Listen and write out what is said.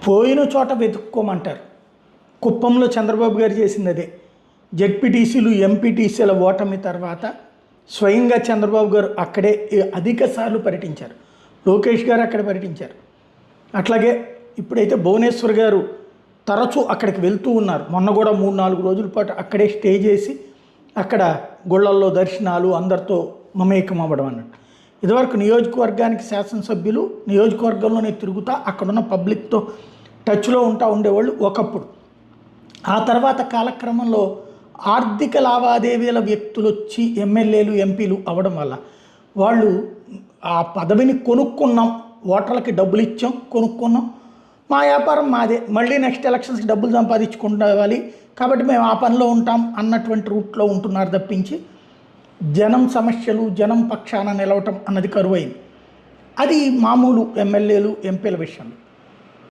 పోయిన చోట వెతుక్కోమంటారు. కుప్పంలో చంద్రబాబు గారు చేసింది అదే. జెడ్పీటీసీలు ఎంపీటీసీల ఓటమి తర్వాత స్వయంగా చంద్రబాబు గారు అక్కడే అధిక సార్లు పర్యటించారు. లోకేష్ గారు అక్కడ పర్యటించారు. అట్లాగే ఇప్పుడైతే భువనేశ్వర్ గారు తరచూ అక్కడికి వెళ్తూ ఉన్నారు. మొన్న కూడా 3-4 రోజుల పాటు అక్కడే స్టే చేసి అక్కడ గుళ్ళల్లో దర్శనాలు, అందరితో మమేకం అవ్వడం అన్నట్టు. ఇదివరకు నియోజకవర్గానికి శాసనసభ్యులు నియోజకవర్గంలోనే తిరుగుతా అక్కడున్న పబ్లిక్తో టచ్లో ఉండేవాళ్ళు ఒకప్పుడు. ఆ తర్వాత కాలక్రమంలో ఆర్థిక లావాదేవీల వ్యక్తులు వచ్చి ఎమ్మెల్యేలు ఎంపీలు అవ్వడం వల్ల వాళ్ళు ఆ పదవిని కొనుక్కున్నాం, ఓటర్లకి డబ్బులు ఇచ్చాం, కొనుక్కున్నాం, మా వ్యాపారం మాదే, మళ్ళీ నెక్స్ట్ ఎలక్షన్స్కి డబ్బులు సంపాదించుకుంటావాలి కాబట్టి మేము ఆ పనిలో ఉంటాం అన్నటువంటి రూట్లో ఉంటున్నారు తప్పించి జనం సమస్యలు, జనం పక్షాన నిలవటం అన్నది కరువైంది. అది మామూలు ఎమ్మెల్యేలు ఎంపీల విషయంలో.